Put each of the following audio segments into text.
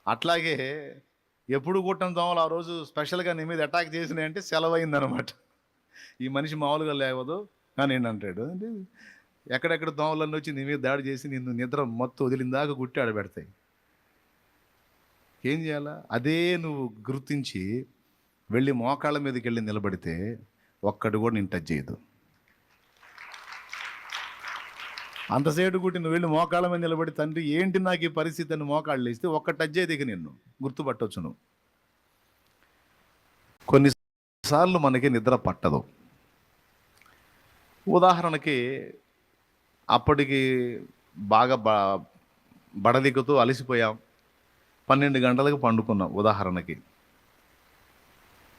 అట్లాగే ఎప్పుడు కుట్టని దోమలు ఆ రోజు స్పెషల్గా నీ మీద అటాక్ చేసినాయి అంటే సెలవైందనమాట. ఈ మనిషి మామూలుగా లేవదు అని ఏంటంటాడు అంటే ఎక్కడెక్కడ దోమలన్నీ వచ్చి నీ మీద దాడి చేసి నిన్ను నిద్ర మొత్తం వదిలిందాకా గుట్టి ఆడబెడతాయి. ఏం చేయాలా? అదే నువ్వు గుర్తించి వెళ్ళి మోకాళ్ళ మీదకి వెళ్ళి నిలబడితే ఒక్కడు కూడా నేను టచ్ చేయదు. అంతసేపు గుట్టి నువ్వు వెళ్ళి మోకాళ్ళ మీద నిలబడి తండ్రి ఏంటి నాకు ఈ పరిస్థితి అని మోకాళ్ళు వేస్తే ఒక్క టచ్ అయితే ఇక నిన్ను గుర్తుపట్టవచ్చు నువ్వు. కొన్నిసార్లు మనకి నిద్ర పట్టదు. ఉదాహరణకి అప్పటికి బాగా బడలిగుతూ అలసిపోయాం, 12 గంటలకు పండుకున్నాం ఉదాహరణకి.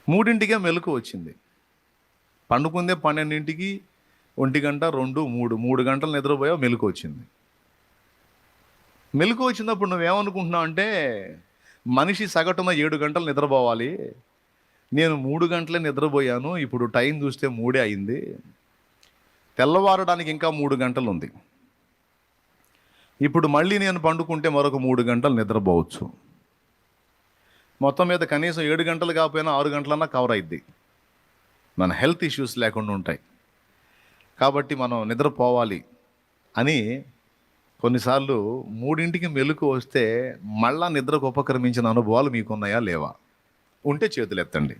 3ంటికే మెలకు వచ్చింది. పండుకుందే 12ంటికి, 1 గంట 2 3 గంటలు నిద్రపోయావు, మెలకు వచ్చింది. మెలకు వచ్చినప్పుడు నువ్వేమనుకుంటున్నావు అంటే మనిషి సగటున 7 గంటలు నిద్రపోవాలి, నేను 3 గంటలే నిద్రపోయాను, ఇప్పుడు టైం చూస్తే 3 అయింది, తెల్లవారడానికి ఇంకా 3 గంటలు ఉంది, ఇప్పుడు మళ్ళీ నేను పండుకుంటే మరొక 3 గంటలు నిద్రపోవచ్చు, మొత్తం మీద కనీసం 7 గంటలు కాకపోయినా 6 గంటలన్నా కవర్ అయింది, మన హెల్త్ ఇష్యూస్ లేకుండా ఉంటాయి. కాబట్టి మనం నిద్రపోవాలి అని కొన్నిసార్లు 3ంటికి మెలకు వస్తే మళ్ళా నిద్రకు ఉపక్రమించిన అనుభవాలు మీకున్నాయా లేవా? ఉంటే చేతులు ఎత్తండి.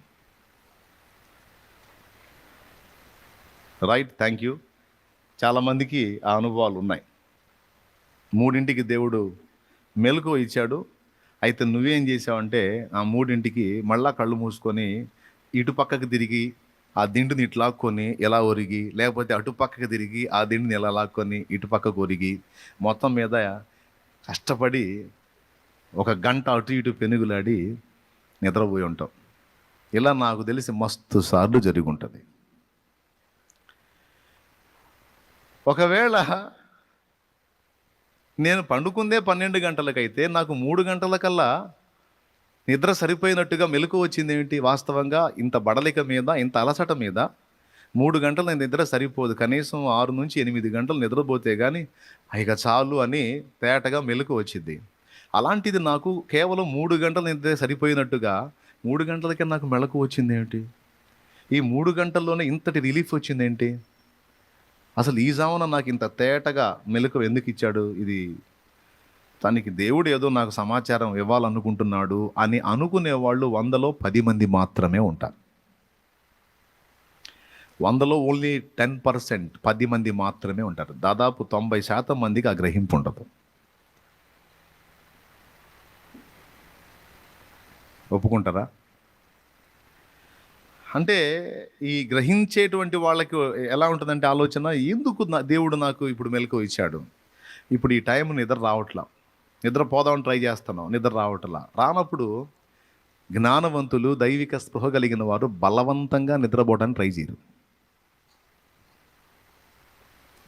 Right, thank you. చాలామందికి ఆ అనుభవాలు ఉన్నాయి. 3ంటికి దేవుడు మెలకు ఇచ్చాడు, అయితే నువ్వేం చేసావంటే ఆ 3ంటికి మళ్ళా కళ్ళు మూసుకొని ఇటు పక్కకు తిరిగి ఆ దిండుని ఇటు లాక్కొని ఎలా ఒరిగి, లేకపోతే అటు పక్కకు తిరిగి ఆ దిండుని ఎలా లాక్కొని ఇటు పక్కకు ఒరిగి, మొత్తం మీద కష్టపడి 1 గంట అటు ఇటు పెనుగులాడి నిద్రపోయి ఉంటాం. ఇలా నాకు తెలిసి మస్తు సార్లు జరిగి ఉంటుంది. ఒకవేళ నేను పండుకుందే 12 గంటలకైతే నాకు 3 గంటలకల్లా నిద్ర సరిపోయినట్టుగా మెలకు వచ్చింది ఏమిటి? వాస్తవంగా ఇంత బడలిక మీద, ఇంత అలసట మీద 3 గంటల నిద్ర సరిపోదు, కనీసం 6 నుంచి 8 గంటలు నిద్రపోతే కానీ ఇక చాలు అని తేటగా మెలకు వచ్చింది. అలాంటిది నాకు కేవలం 3 గంటల నిద్ర సరిపోయినట్టుగా 3 గంటలకే నాకు మెలకు వచ్చింది ఏమిటి? ఈ 3 గంటల్లోనే ఇంతటి రిలీఫ్ వచ్చిందేంటి? అసలు ఈ జామున నాకు ఇంత తేటగా మెలకు ఎందుకు ఇచ్చాడు? ఇది తనకి దేవుడు ఏదో నాకు సమాచారం ఇవ్వాలనుకుంటున్నాడు అని అనుకునేవాళ్ళు 100లో 10 మంది మాత్రమే ఉంటారు. 100లో ఓన్లీ 10%, 10 మంది మాత్రమే ఉంటారు. దాదాపు 90% మందికి ఆ గ్రహింపు ఉండదు. ఒప్పుకుంటారా? అంటే ఈ గ్రహించేటువంటి వాళ్ళకి ఎలా ఉంటుందంటే ఆలోచన, ఎందుకు దేవుడు నాకు ఇప్పుడు మెలకు ఇచ్చాడు, ఇప్పుడు ఈ టైం నిద్ర రావట్లా, నిద్ర పోదామని ట్రై చేస్తున్నాం, నిద్ర రావట్లా. రానప్పుడు జ్ఞానవంతులు, దైవిక స్పృహ కలిగిన వారు బలవంతంగా నిద్రపోవడానికి ట్రై చేయరు.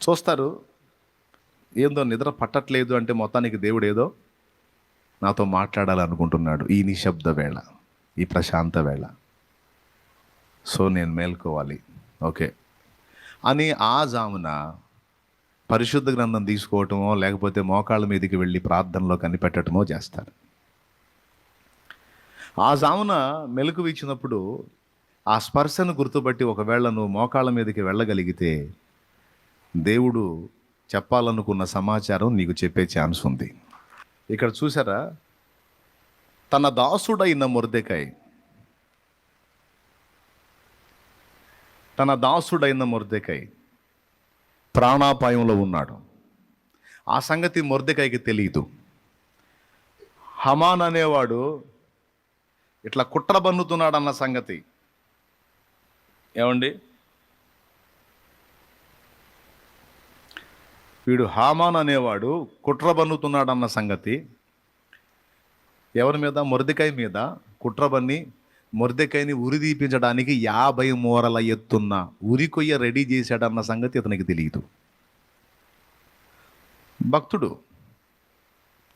చూస్తారు, ఏందో నిద్ర పట్టట్లేదు అంటే మొత్తానికి దేవుడు ఏదో నాతో మాట్లాడాలనుకుంటున్నాడు ఈ నిశ్శబ్ద వేళ, ఈ ప్రశాంత వేళ, సో నేను మేల్కోవాలి ఓకే అని ఆ జామున పరిశుద్ధ గ్రంథం తీసుకోవటమో లేకపోతే మోకాళ్ళ మీదకి వెళ్ళి ప్రార్థనలో కనిపెట్టడమో చేస్తారు. ఆ జామున మెలకు ఇచ్చినప్పుడు ఆ స్పర్శను గుర్తుపట్టి ఒకవేళ నువ్వు మోకాళ్ళ మీదకి వెళ్ళగలిగితే దేవుడు చెప్పాలనుకున్న సమాచారం నీకు చెప్పే ఛాన్స్ ఉంది. ఇక్కడ చూసారా, తన దాసుడైన మొర్దెకై ప్రాణాపాయంలో ఉన్నాడు. ఆ సంగతి మొర్దెకైకి తెలియదు. హమాన్ అనేవాడు ఇట్లా కుట్ర బన్నుతున్నాడు అన్న సంగతి, ఏమండి, వీడు హామాన్ అనేవాడు కుట్ర బన్నుతున్నాడన్న సంగతి ఎవరి మీద? మొర్దెకై మీద కుట్ర బన్ని మొర్దెకైని ఉరిదీపించడానికి 50 మూరల ఎత్తున్న ఉరికొయ్య రెడీ చేశాడన్న సంగతి ఇతనికి తెలియదు. భక్తుడు,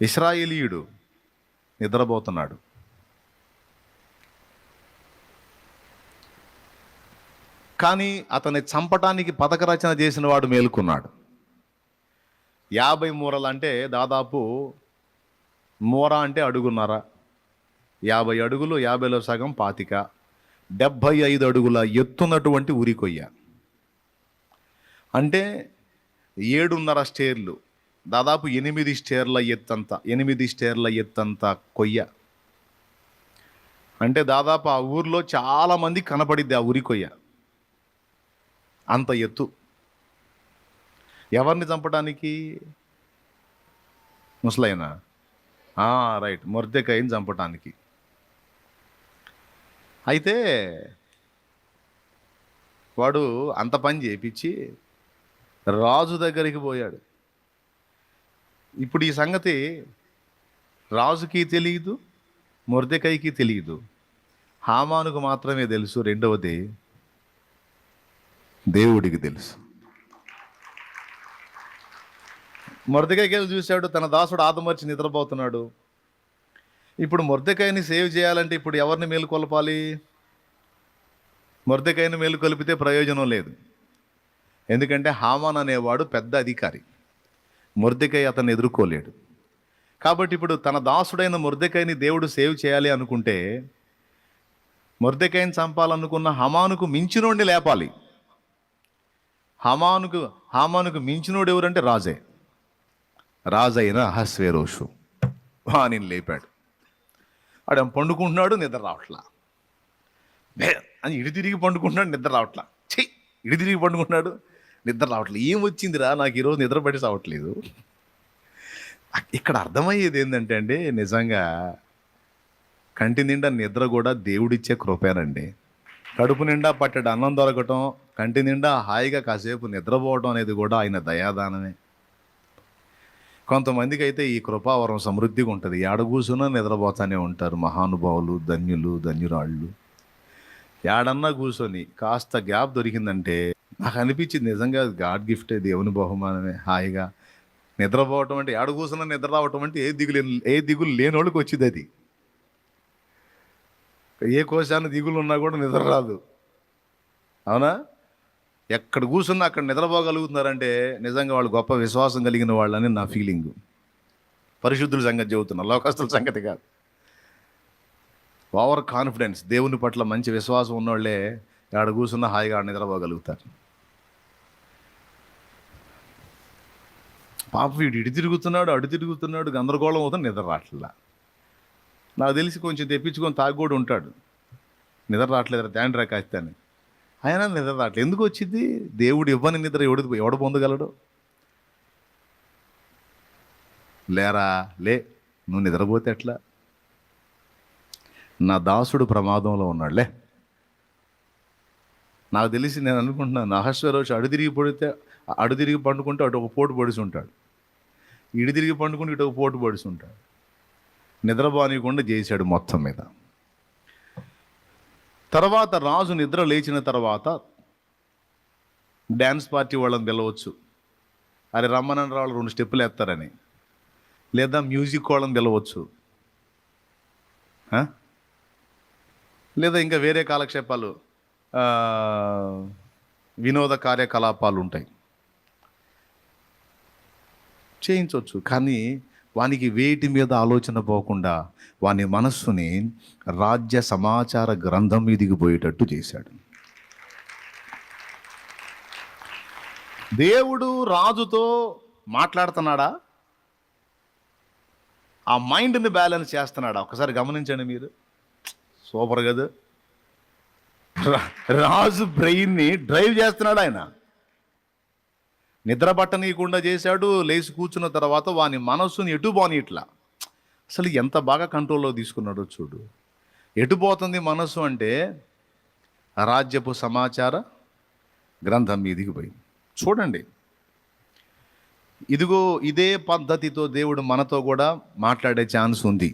ఇశ్రాయేలీయుడు నిద్రపోతున్నాడు. కానీ అతన్ని చంపటానికి పథక రచన చేసిన వాడు మేలుకున్నాడు. 50 మూరలు అంటే దాదాపు మూర అంటే అడుగున్నర, 50 అడుగులు, 50లో సగం 25, 75 అడుగుల ఎత్తున్నటువంటి ఉరి కొయ్య. అంటే 7.5 స్టేర్లు, దాదాపు 8 స్టేర్ల ఎత్తంత, 8 స్టేర్ల ఎత్తంత కొయ్య. అంటే దాదాపు ఆ ఊర్లో చాలా మంది కనపడిద్ది ఆ ఉరి కొయ్య, అంత ఎత్తు. ఎవరిని చంపడానికి? ముసలైనా? రైట్, మొర్దెకాయిని చంపటానికి. అయితే వాడు అంత పని చేపించి రాజు దగ్గరికి పోయాడు. ఇప్పుడు ఈ సంగతి రాజుకి తెలియదు, మొర్దెకాయికి తెలియదు, హామానుకు మాత్రమే తెలుసు. రెండవది దేవుడికి తెలుసు. మొర్దెకాయికి వెళ్ళి చూశాడు, తన దాసుడు ఆదమర్చి నిద్రపోతున్నాడు. ఇప్పుడు మొర్దెకాయిని సేవ్ చేయాలంటే ఇప్పుడు ఎవరిని మేలుకొల్పాలి? మొర్దెకాయిని మేలుకొలిపితే ప్రయోజనం లేదు. ఎందుకంటే హామాన్ అనేవాడు పెద్ద అధికారి, మొర్దెకాయి అతన్ని ఎదుర్కోలేడు. కాబట్టి ఇప్పుడు తన దాసుడైన మొర్దెకాయిని దేవుడు సేవ్ చేయాలి అనుకుంటే మొర్దెకాయిని చంపాలనుకున్న హామానుకు మించినోడిని లేపాలి. హామానుకు మించినోడు ఎవరంటే రాజే. రాజైన అహస్వేరోషు వానిని లేపాడు. ఆడ పండుకుంటున్నాడు, నిద్ర రావట్లా. అని ఇడి తిరిగి పండుకుంటున్నాడు, నిద్ర రావట్లా. ఇడి తిరిగి పండుకుంటున్నాడు, నిద్ర రావట్లేదు. ఏం వచ్చిందిరా నాకు ఈరోజు నిద్ర పట్టి రావట్లేదు. ఇక్కడ అర్థమయ్యేది ఏంటంటే అండి, నిజంగా కంటి నిండా నిద్ర కూడా దేవుడిచ్చే కృపేనండి. కడుపు నిండా పట్టెడు అన్నం దొరకటం, కంటి నిండా హాయిగా కాసేపు నిద్రపోవడం అనేది కూడా ఆయన దయాదానమే. కొంతమందికి అయితే ఈ కృపావరం సమృద్ధిగా ఉంటుంది, ఏడ కూర్చున్నా నిద్రపోతానే ఉంటారు మహానుభావులు, ధన్యులు, ధన్యురాళ్ళు. ఏడన్నా కూర్చొని కాస్త గ్యాప్ దొరికిందంటే నాకు అనిపించింది నిజంగా గాడ్ గిఫ్టే, దేవుని బహుమానమే. హాయిగా నిద్రపోవటం అంటే, ఏడ కూర్చున్నా నిద్ర రావటం అంటే ఏ దిగులు లేని వాళ్ళకి వచ్చింది అది. ఏ కోశాన్ని దిగులు ఉన్నా కూడా నిద్ర రాదు, అవునా? ఎక్కడ కూర్చున్నా అక్కడ నిద్రపోగలుగుతున్నారంటే నిజంగా వాళ్ళు గొప్ప విశ్వాసం కలిగిన వాళ్ళని నా ఫీలింగు. పరిశుద్ధుల సంగతి చెబుతున్నా, లోకస్తుల సంగతి కాదు. ఓవర్ కాన్ఫిడెన్స్, దేవుని పట్ల మంచి విశ్వాసం ఉన్నోళ్ళే ఆడ కూర్చున్నా హాయిగా నిద్రపోగలుగుతారు. పాప వీడు ఇటు తిరుగుతున్నాడు, అటు తిరుగుతున్నాడు, గందరగోళం అవుతుంది, నిద్ర రావట్లా. నాకు తెలిసి కొంచెం తెప్పించుకొని తాగుడు ఉంటాడు, నిద్ర రావట్లేదు తాండ్రా కాస్తాను, అయినా నిద్ర రావట్లేదు. ఎందుకు వచ్చింది? దేవుడు ఇవ్వని నిద్ర ఎవడు పొందగలడు? లేరా, లే, నువ్వు నిద్రపోతే ఎట్లా? నా దాసుడు ప్రమాదంలో ఉన్నాడులే. నాకు తెలిసి నేను అనుకుంటున్నాను, అహస్వేరోషు అడు తిరిగి పండుకుంటే అటు ఒక పోటు పొడిచి ఉంటాడు, ఇటు తిరిగి పండుకుంటే ఇటు ఒక పోటు పొడిచి ఉంటాడు. నిద్రపోనీయకుండా చేశాడు మొత్తం మీద. తర్వాత రాజు నిద్ర లేచిన తర్వాత డ్యాన్స్ పార్టీ వాళ్ళని పిలవచ్చు, అరే రమ్మనని వాళ్ళు 2 స్టెప్పులు వేస్తారని, లేదా మ్యూజిక్ వాళ్ళని పిలవచ్చు, లేదా ఇంకా వేరే కాలక్షేపాలు, వినోద కార్యకలాపాలు ఉంటాయి, చేయించవచ్చు. కానీ వానికి వేటి మీద ఆలోచన పోకుండా వాని మనస్సుని రాజ్య సమాచార గ్రంథం మీదికి పోయేటట్టు చేశాడు. దేవుడు రాజుతో మాట్లాడుతున్నాడా? ఆ మైండ్ని బ్యాలెన్స్ చేస్తున్నాడా? ఒకసారి గమనించండి మీరు. సూపర్ కదా, రాజు బ్రెయిన్ని డ్రైవ్ చేస్తున్నాడు ఆయన. నిద్ర పట్టనీయకుండా చేశాడు. లేచి కూర్చున్న తర్వాత వాని మనస్సుని ఎటు పోని ఇట్లా, అసలు ఎంత బాగా కంట్రోల్లో తీసుకున్నాడో చూడు. ఎటు పోతుంది మనస్సు అంటే రాజ్యపు సమాచార గ్రంథం మీదికి పోయింది. చూడండి, ఇదిగో ఇదే పద్ధతితో దేవుడు మనతో కూడా మాట్లాడే ఛాన్స్ ఉంది.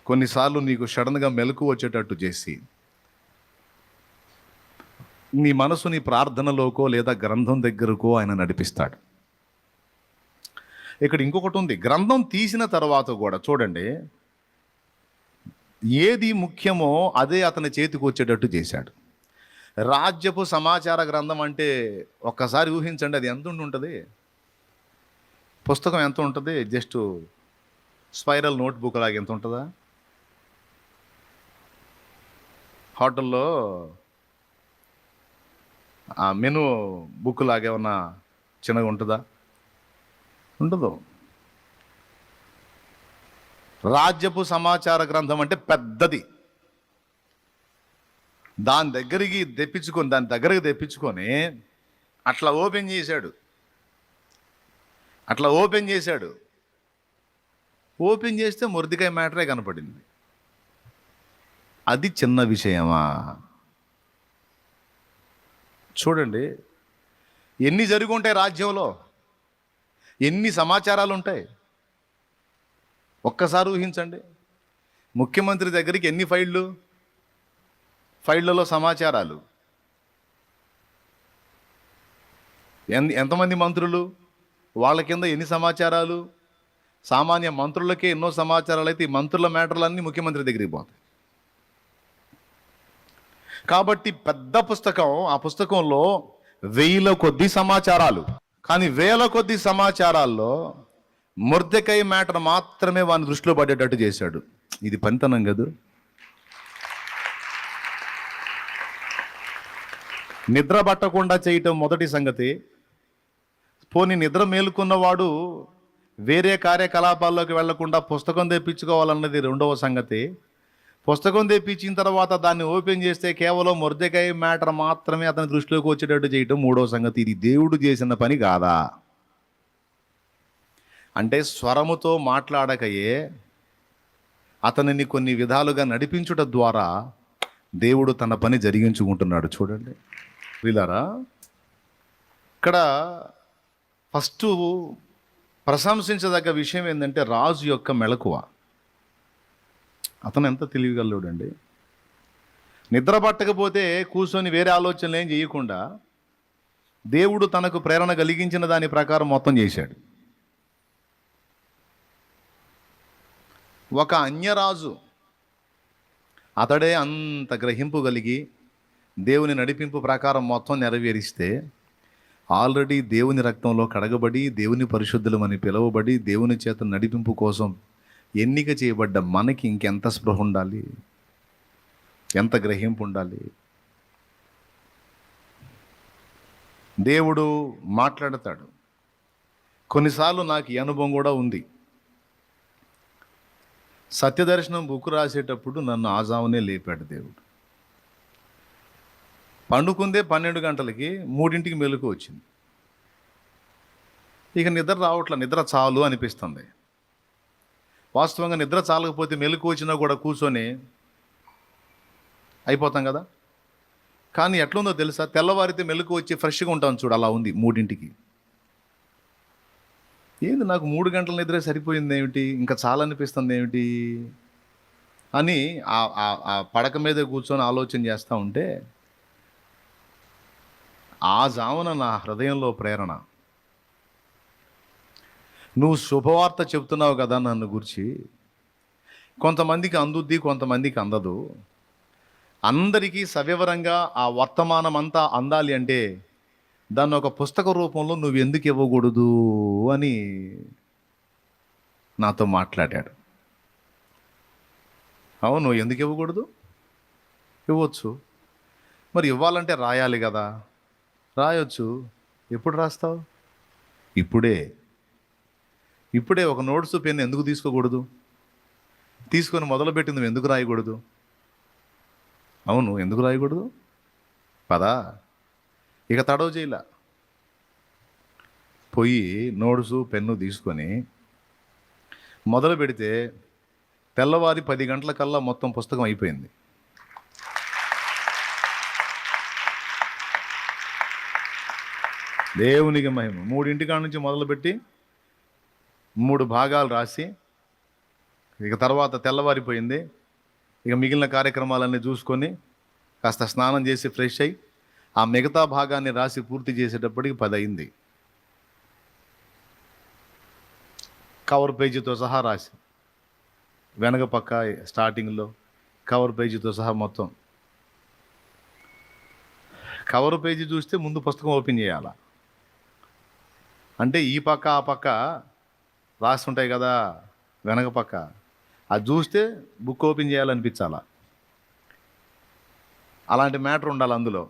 కొన్నిసార్లు నీకు సడన్గా మెలకు వచ్చేటట్టు చేసి నీ మనసుని ప్రార్థనలోకో లేదా గ్రంథం దగ్గరకో ఆయన నడిపిస్తాడు. ఇక్కడ ఇంకొకటి ఉంది, గ్రంథం తీసిన తర్వాత కూడా చూడండి, ఏది ముఖ్యమో అదే అతని చేతికి వచ్చేటట్టు చేశాడు. రాజ్యపు సమాచార గ్రంథం అంటే ఒక్కసారి ఊహించండి, అది ఎంత ఉంటుంది? పుస్తకం ఎంత ఉంటుంది? జస్ట్ స్పైరల్ నోట్బుక్ లాగా ఎంత ఉంటుందా? హోటల్లో ఆ మెను బుక్ లాగా ఏమన్నా చిన్నగా ఉంటుందా? ఉండదు. రాజ్యపు సమాచార గ్రంథం అంటే పెద్దది. దాని దగ్గరికి తెప్పించుకొని అట్లా ఓపెన్ చేశాడు. ఓపెన్ చేస్తే మొర్దికాయ మ్యాటరే కనపడింది. అది చిన్న విషయమా? చూడండి, ఎన్ని జరిగి ఉంటాయి రాజ్యంలో, ఎన్ని సమాచారాలు ఉంటాయి. ఒక్కసారి ఊహించండి, ముఖ్యమంత్రి దగ్గరికి ఎన్ని ఫైళ్ళలో సమాచారాలు, ఎంతమంది మంత్రులు, వాళ్ళ కింద ఎన్ని సమాచారాలు. సామాన్య మంత్రులకే ఎన్నో సమాచారాలు అయితే ఈ మంత్రుల మ్యాటర్లన్నీ ముఖ్యమంత్రి దగ్గరికి పోతాయి. కాబట్టి పెద్ద పుస్తకం, ఆ పుస్తకంలో వేల కొద్ది సమాచారాలు. కానీ వేల కొద్ది సమాచారాల్లో మొర్దెకై మ్యాటర్ మాత్రమే వాని దృష్టిలో పడేటట్టు చేశాడు. ఇది పనితనం కాదు. నిద్ర పట్టకుండా చేయటం మొదటి సంగతి. పోనీ నిద్ర మేలుకున్నవాడు వేరే కార్యకలాపాల్లోకి వెళ్లకుండా పుస్తకం తెప్పించుకోవాలన్నది రెండవ సంగతి. పుస్తకం తెప్పించిన తర్వాత దాన్ని ఓపెన్ చేస్తే కేవలం మొర్దెకై మ్యాటర్ మాత్రమే అతని దృష్టిలోకి వచ్చేటట్టు చేయటం మూడవ సంగతి. ఇది దేవుడు చేసిన పని కాదా? అంటే స్వరముతో మాట్లాడకయే అతనిని కొన్ని విధాలుగా నడిపించుట ద్వారా దేవుడు తన పని జరిగించుకుంటున్నాడు. చూడండి వీళ్ళారా, ఇక్కడ ఫస్ట్ ప్రశంసించదగ్గ విషయం ఏంటంటే రాజు యొక్క మెలకువ. అతను ఎంత తెలియగలడండి. నిద్ర పట్టకపోతే కూర్చొని వేరే ఆలోచనలు ఏం చేయకుండా దేవుడు తనకు ప్రేరణ కలిగించిన దాని ప్రకారం మొత్తం చేశాడు. ఒక అన్యరాజు అతడే అంత గ్రహింపు కలిగి దేవుని నడిపింపు ప్రకారం మొత్తం నెరవేరిస్తే, ఆల్రెడీ దేవుని రక్తంలో కడగబడి దేవుని పరిశుద్ధులమని పిలువబడి దేవుని చేత నడిపింపు కోసం ఎన్నిక చేయబడ్డ మనకి ఇంకెంత స్పృహ ఉండాలి, ఎంత గ్రహింపు ఉండాలి. దేవుడు మాట్లాడతాడు. కొన్నిసార్లు నాకు ఈ అనుభవం కూడా ఉంది. సత్యదర్శనం బుక్ రాసేటప్పుడు నన్ను ఆజామునే లేపాడు దేవుడు. పండుకుందే 12 గంటలకి, 3ంటికి మెలకు వచ్చింది. ఇక నిద్ర రావట్ల, నిద్ర చాలు అనిపిస్తుంది. వాస్తవంగా నిద్ర చాలకపోతే మెలకు వచ్చినా కూడా కూర్చొని అయిపోతాం కదా. కానీ ఎట్లుందో తెలుసా, తెల్లవారితే మెలకు వచ్చి ఫ్రెష్గా ఉంటాను చూడు, అలా ఉంది 3ంటికి. ఏంది నాకు 3 గంటల నిద్రే సరిపోయింది ఏమిటి, ఇంకా చాలా అనిపిస్తుంది ఏమిటి అని ఆ పడక మీద కూర్చొని ఆలోచన చేస్తూ ఉంటే ఆ జామున నా హృదయంలో ప్రేరణ, నువ్వు శుభవార్త చెప్తున్నావు కదా నన్ను గురించి, కొంతమందికి అందుద్ది కొంతమందికి అందదు, అందరికీ సవివరంగా ఆ వర్తమానం అంతా అందాలి అంటే దాన్ని ఒక పుస్తక రూపంలో నువ్వు ఎందుకు ఇవ్వకూడదు అని నాతో మాట్లాడాడు. అవును, ఎందుకు ఇవ్వకూడదు? ఇవ్వచ్చు. మరి ఇవ్వాలంటే రాయాలి కదా. రాయొచ్చు. ఎప్పుడు రాస్తావు? ఇప్పుడే ఒక నోట్స్ పెన్ ఎందుకు తీసుకోకూడదు? తీసుకొని మొదలుపెట్టి నువ్వు ఎందుకు రాయకూడదు? అవును, ఎందుకు రాయకూడదు? పదా, ఇక తడవ చేయలా, పోయి నోట్సు పెన్ను తీసుకొని మొదలు పెడితే తెల్లవారి 10 గంటలకల్లా మొత్తం పుస్తకం అయిపోయింది. దేవునికి మహిమ. 3ంటి కాడ నుంచి మొదలుపెట్టి 3 భాగాలు రాసి ఇక తర్వాత తెల్లవారిపోయింది. ఇక మిగిలిన కార్యక్రమాలన్నీ చూసుకొని కాస్త స్నానం చేసి ఫ్రెష్ అయ్యి ఆ మిగతా భాగాన్ని రాసి పూర్తి చేసేటప్పటికి 10 అయింది. కవర్ పేజీతో సహా రాసి, వెనక పక్క స్టార్టింగ్లో కవర్ పేజీతో సహా మొత్తం. కవర్ పేజీ చూస్తే ముందు పుస్తకం ఓపెన్ చేయాల. అంటే ఈ పక్క ఆ పక్క రాసి ఉంటాయి కదా, వెనక పక్క. అది చూస్తే బుక్ ఓపెన్ చేయాలనిపించాలా, అలాంటి మ్యాటర్ ఉండాలి అందులో.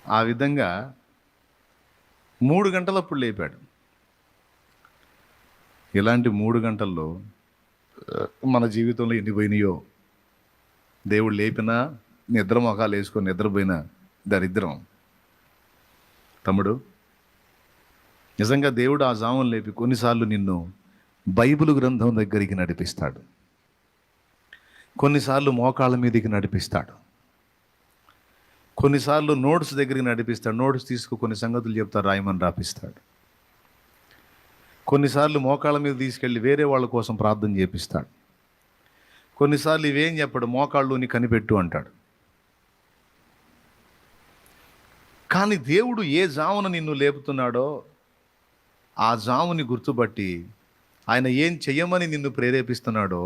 ఆ విధంగా 3 గంటలప్పుడు లేపాడు. ఇలాంటి 3 గంటల్లో మన జీవితంలో ఎన్ని పోయినాయో. దేవుడు లేపినా నిద్ర మొఖాలు వేసుకొని నిద్రపోయిన దరిద్రం. తమ్ముడు, నిజంగా దేవుడు ఆ జామును లేపి కొన్నిసార్లు నిన్ను బైబిల్ గ్రంథం దగ్గరికి నడిపిస్తాడు, కొన్నిసార్లు మోకాళ్ళ మీదకి నడిపిస్తాడు, కొన్నిసార్లు నోట్స్ దగ్గరికి నడిపిస్తాడు. నోట్స్ తీసుకు కొన్ని సంగతులు చెప్తాడు, రాయమని రాపిస్తాడు. కొన్నిసార్లు మోకాళ్ళ మీద తీసుకెళ్ళి వేరే వాళ్ళ కోసం ప్రార్థన చేపిస్తాడు. కొన్నిసార్లు ఇవేం చెప్పాడు, మోకాళ్ళుని కనిపెట్టు అంటాడు. కానీ దేవుడు ఏ జామున నిన్ను లేపుతున్నాడో ఆ జాముని గుర్తుపట్టి ఆయన ఏం చెయ్యమని నిన్ను ప్రేరేపిస్తున్నాడో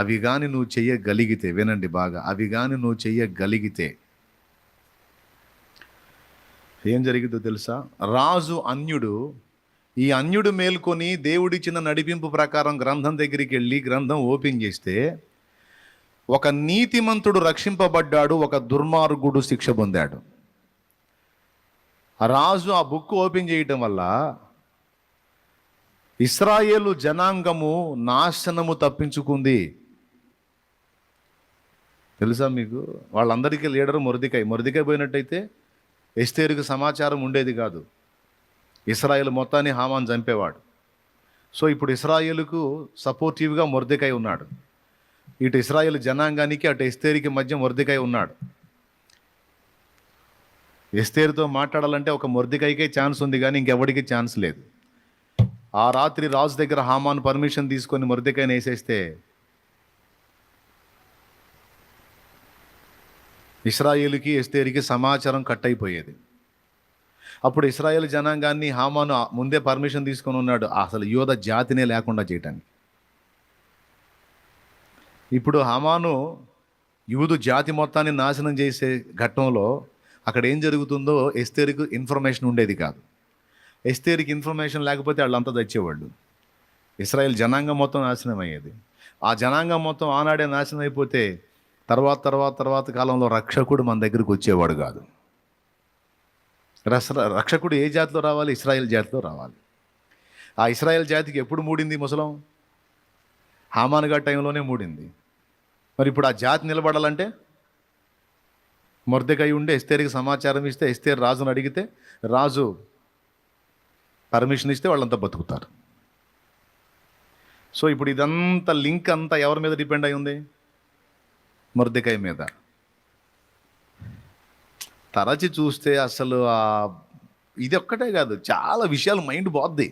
అవి కానీ నువ్వు చెయ్యగలిగితే, వినండి బాగా, అవి కానీ నువ్వు చెయ్యగలిగితే ఏం జరిగిందో తెలుసా? రాజు అన్యుడు, ఈ అన్యుడు మేల్కొని దేవుడిచ్చిన నడిపింపు ప్రకారం గ్రంథం దగ్గరికి వెళ్ళి గ్రంథం ఓపెన్ చేస్తే ఒక నీతిమంతుడు రక్షింపబడ్డాడు, ఒక దుర్మార్గుడు శిక్ష పొందాడు. రాజు ఆ బుక్ ఓపెన్ చేయటం వల్ల ఇశ్రాయేలు జనాంగము నాశనము తప్పించుకుంది. తెలుసా మీకు? వాళ్ళందరికీ లీడరు మొర్దెకై. మొర్దెకై పోయినట్టయితే ఎస్తేరుకు సమాచారం ఉండేది కాదు. ఇశ్రాయేలు మొత్తాన్ని హామాను చంపేవాడు. సో ఇప్పుడు ఇశ్రాయేలుకు సపోర్టివ్గా మొర్దెకై ఉన్నాడు. ఇటు ఇశ్రాయేలు జనాంగానికి అటు ఎస్తేరుకి మధ్య మొర్దెకై ఉన్నాడు. ఎస్తేరుతో మాట్లాడాలంటే ఒక మొర్దెకైకే ఛాన్స్ ఉంది, కానీ ఇంకెవడికి ఛాన్స్ లేదు. ఆ రాత్రి రాజు దగ్గర హామాను పర్మిషన్ తీసుకొని మొర్దెకైని వేసేస్తే ఇశ్రాయేలుకి ఎస్తేరుకి సమాచారం కట్ అయిపోయేది. అప్పుడు ఇశ్రాయేల్ జనాంగాన్ని హామాను ముందే పర్మిషన్ తీసుకొని ఉన్నాడు, అసలు యోధ జాతినే లేకుండా చేయటానికి. ఇప్పుడు హామాను యూదు జాతి మొత్తాన్ని నాశనం చేసే ఘట్టంలో అక్కడ ఏం జరుగుతుందో ఎస్తేరుకు ఇన్ఫర్మేషన్ ఉండేది కాదు. ఎస్తేరుకి ఇన్ఫర్మేషన్ లేకపోతే వాళ్ళంతా తెచ్చేవాళ్ళు. ఇశ్రాయేల్ జనాంగం మొత్తం నాశనం అయ్యేది. ఆ జనాంగం మొత్తం ఆనాడే నాశనం అయిపోతే తర్వాత కాలంలో రక్షకుడు మన దగ్గరికి వచ్చేవాడు కాదు. రక్షకుడు ఏ జాతిలో రావాలి? ఇశ్రాయేల్ జాతిలో రావాలి. ఆ ఇశ్రాయేల్ జాతికి ఎప్పుడు మూడింది ముసలం? హామాను గారి టైంలోనే మూడింది. మరి ఇప్పుడు ఆ జాతి నిలబడాలంటే మొర్దెకై ఉండి ఎస్తేరుకి సమాచారం ఇస్తే, ఎస్తేరు రాజును అడిగితే రాజు పర్మిషన్ ఇస్తే వాళ్ళంతా బతుకుతారు. సో ఇప్పుడు ఇదంతా లింక్ అంతా ఎవరి మీద డిపెండ్ అయి ఉంది? మొర్దెకై మీద. తరచి చూస్తే అసలు ఇది ఒక్కటే కాదు, చాలా విషయాలు మైండ్ పోద్ది.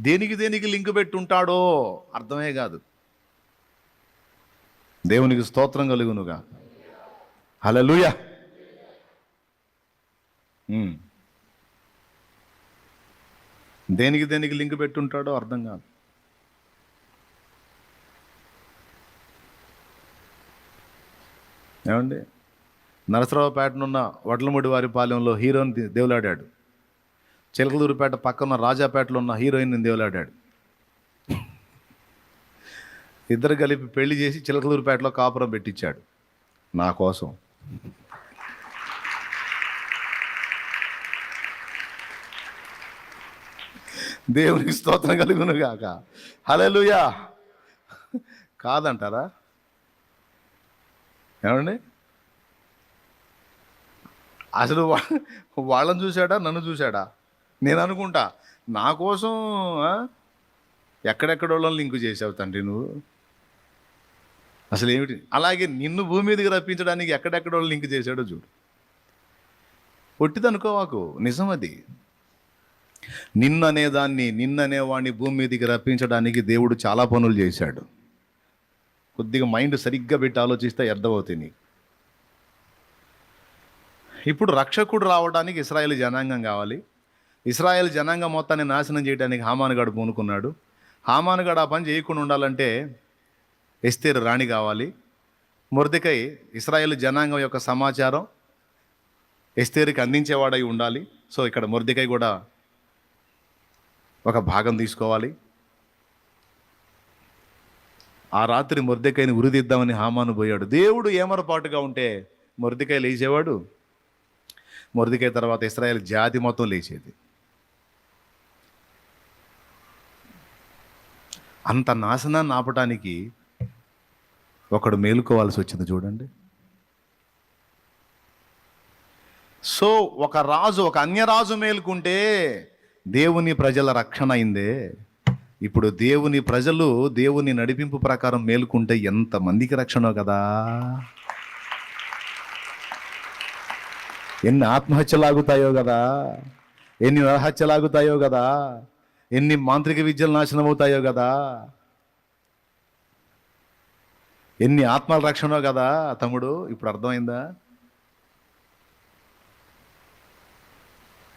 దేనికి లింక్ పెట్టుంటాడో అర్థమే కాదు. దేవునికి స్తోత్రం కలుగునుగా. హల్లెలూయా. దేనికి లింక్ పెట్టుంటాడో అర్థం కాదు. ఏమండి, నరసరావుపేటనున్న వడ్లముడి వారి పాలెంలో హీరోయిన్ దేవులాడాడు. చిలకలూరుపేట పక్కన రాజాపేటలో ఉన్న హీరోయిన్ దేవులాడాడు. ఇద్దరు కలిపి పెళ్లి చేసి చిలకలూరుపేటలో కాపురం పెట్టించాడు నా కోసం. దేవునికి స్తోత్రం కలుగును గాక. హల్లెలూయా. కాదంటారా? ఏమండి, అసలు వాళ్ళని చూశాడా, నన్ను చూశాడా? నేను అనుకుంటా నా కోసం ఎక్కడెక్కడోళ్ళని లింకు చేసావు తండ్రి నువ్వు. అసలు ఏమిటి? అలాగే నిన్ను భూమి మీదకి రప్పించడానికి ఎక్కడెక్కడోళ్ళు లింక్ చేశాడో చూడు. పొట్టిదనుకోవాకు, నిజం అది. నిన్ననేవాడిని భూమి మీదకి రప్పించడానికి దేవుడు చాలా పనులు చేశాడు. కొద్దిగా మైండ్ సరిగ్గా పెట్టి ఆలోచిస్తే అర్థమవుతుంది నీకు. ఇప్పుడు రక్షకుడు రావడానికి ఇశ్రాయేల్ జనాంగం కావాలి. ఇశ్రాయేల్ జనాంగం మొత్తాన్ని నాశనం చేయడానికి హామానుగాడు పూనుకున్నాడు. హామానుగాడు ఆ పని చేయకుండా ఉండాలంటే ఎస్తేరు రాణి కావాలి. మొర్దెకై ఇశ్రాయేల్ జనాంగం యొక్క సమాచారం ఎస్తేరుకి అందించేవాడై ఉండాలి. సో ఇక్కడ మొర్దెకై కూడా ఒక భాగం తీసుకోవాలి. ఆ రాత్రి మొర్దెకాయని ఉరిదిద్దామని హామాను పోయాడు. దేవుడు ఏమరపాటుగా ఉంటే మొర్దెకాయ లేచేవాడు. మొర్దెకాయ తర్వాత ఇశ్రాయేల్ జాతి మొత్తం లేచేది. అంత నాశనాన్ని ఆపటానికి ఒకడు మేలుకోవాల్సి వచ్చింది చూడండి. సో ఒక రాజు, ఒక అన్యరాజు మేలుకుంటే దేవుని ప్రజల రక్షణ అయిందే. ఇప్పుడు దేవుని ప్రజలు దేవుని నడిపింపు ప్రకారం మేలుకుంటే ఎంతమందికి రక్షణో కదా. ఎన్ని ఆత్మహత్యలాగుతాయో కదా, ఎన్ని నరహత్యలాగుతాయో కదా, ఎన్ని మాంత్రిక విద్యలు నాశనం అవుతాయో కదా, ఎన్ని ఆత్మల రక్షణో కదా తమ్ముడు. ఇప్పుడు అర్థమైందా?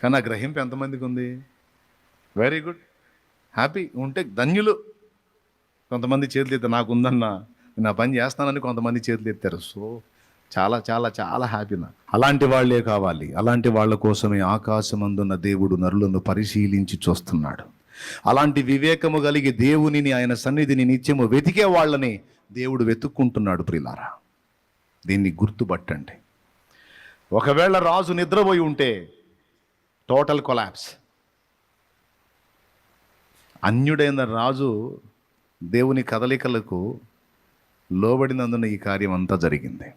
కానీ ఆ గ్రహింపు ఎంతమందికి ఉంది? వెరీ గుడ్, హ్యాపీ ఉంటే ధన్యులు. కొంతమంది చేతులు ఎత్తారు, నాకు ఉందన్నా, నేను ఆ పని చేస్తానని కొంతమంది చేతులు ఎత్తారు. సో చాలా చాలా చాలా హ్యాపీ. అలాంటి వాళ్ళే కావాలి. అలాంటి వాళ్ళ కోసమే ఆకాశమందున్న దేవుడు నరులను పరిశీలించి చూస్తున్నాడు. అలాంటి వివేకము కలిగి దేవునిని, ఆయన సన్నిధిని నిత్యము వెతికే వాళ్ళని దేవుడు వెతుక్కుంటున్నాడు. ప్రియులారా, దీన్ని గుర్తుపట్టండి. ఒకవేళ రాజు నిద్రపోయి ఉంటే టోటల్ కొలాప్స్. అన్యుడైన రాజు దేవుని కదలికలకు లోబడినందున ఈ కార్యం అంతా జరిగింది.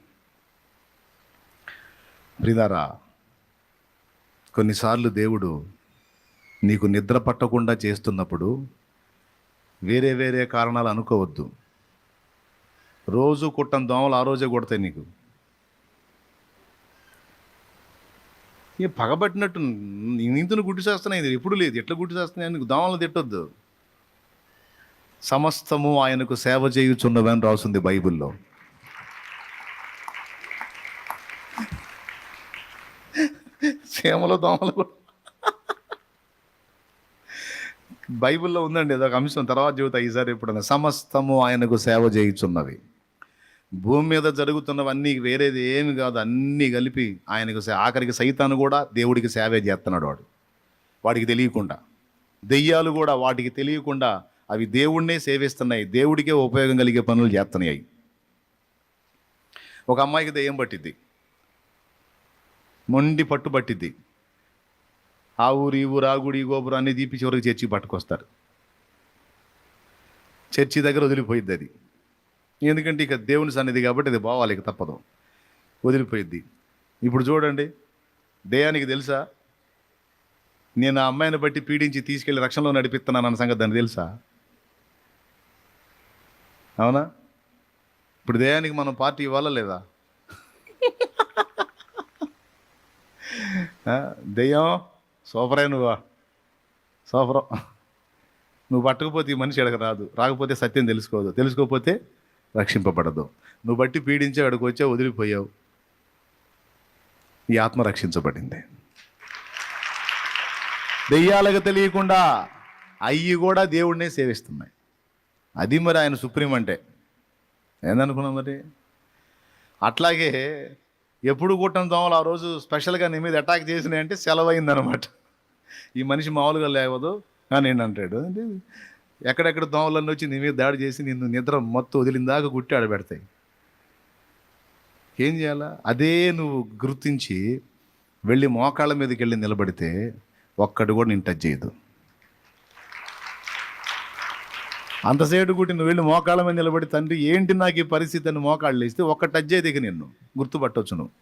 ప్రియులారా, కొన్నిసార్లు దేవుడు నీకు నిద్ర పట్టకుండా చేస్తున్నప్పుడు వేరే వేరే కారణాలు అనుకోవద్దు. రోజు కుట్టం దోమలు ఆ రోజే కొడతాయి నీకు. ఏ పగబట్టినట్టు నీతును గుడ్డి చేస్తున్నాయి, ఎప్పుడు లేదు. ఎట్లా గుడ్డి చేస్తున్నాయి? నీకు దోమలు తిట్టొద్దు. సమస్తము ఆయనకు సేవ చేయుచున్నవని రాస్తుంది బైబిల్లో. సేమలో దోమలు కూడా బైబిల్లో ఉందండి. ఏదో ఒక అంశం, తర్వాత చెబుతా ఈసారి ఎప్పుడన్నా. సమస్తము ఆయనకు సేవ చేయుచున్నవి. భూమి మీద జరుగుతున్నవన్నీ వేరేది ఏమి కాదు, అన్నీ కలిపి ఆయనకు ఆఖరికి సైతాను కూడా దేవుడికి సేవే చేస్తున్నాడు. వాడికి తెలియకుండా. దెయ్యాలు కూడా వాటికి తెలియకుండా అవి దేవుణ్ణే సేవిస్తున్నాయి, దేవుడికే ఉపయోగం కలిగే పనులు చేస్తున్నాయి. ఒక అమ్మాయికి దెయ్యం పట్టిద్ది, మొండి పట్టు పట్టిద్ది. ఆ ఊరు ఈ ఊరు, ఆ గుడి ఈ గోపురం అన్నీ తీపి చివరికి చర్చికి పట్టుకొస్తారు. చర్చి దగ్గర వదిలిపోయిద్ది అది. ఎందుకంటే ఇక దేవుని సన్నిధి కాబట్టి అది పోవాలి, ఇక తప్పదు, వదిలిపోయిద్ది. ఇప్పుడు చూడండి, దెయ్యానికి తెలుసా నేను ఆ అమ్మాయిని బట్టి పీడించి తీసుకెళ్ళి రక్షణలో నడిపిస్తున్నాను అన్న సంగతి దానికి తెలుసా? అవునా? ఇప్పుడు దెయ్యానికి మనం పార్టీ ఇవ్వాలా లేదా? దెయ్యం సూపరే, నువ్వా సూపరం. నువ్వు పట్టకపోతే ఈ మనిషి ఎడక రాదు, రాకపోతే సత్యం తెలుసుకోదు, తెలుసుకోకపోతే రక్షింపబడదు. నువ్వు బట్టి పీడించే అక్కడికి వచ్చే వదిలిపోయావు, ఈ ఆత్మ రక్షించబడింది. దెయ్యాలకు తెలియకుండా అయ్యి కూడా దేవుడినే సేవిస్తున్నాయి. అది మరి ఆయన సుప్రీం అంటే ఏందనుకున్నాం మరి. అట్లాగే ఎప్పుడు కుట్టం దోమలు ఆ రోజు స్పెషల్గా నీ మీద అటాక్ చేసినాయి అంటే సెలవైందనమాట. ఈ మనిషి మామూలుగా లేవదు అని అంటాడు. అంటే ఎక్కడెక్కడ దోమలన్నీ వచ్చి నీ మీద దాడి చేసి నిన్ను నిద్ర మొత్తం వదిలిందాక గుట్టి ఆడబెడతాయి. ఏం చేయాలా? అదే నువ్వు గుర్తించి వెళ్ళి మోకాళ్ళ మీదకి వెళ్ళి నిలబడితే ఒక్కడు కూడా నేను టచ్ చేయదు. అంతసేటు గుట్టి నువ్వు వెళ్ళి మోకాళ్ళ మీద నిలబడి తండ్రి ఏంటి నాకు ఈ పరిస్థితి అని మోకాళ్ళు వేస్తే ఒక్క టచ్ చేయదు, ఇక నిన్ను గుర్తుపట్టవచ్చు నువ్వు.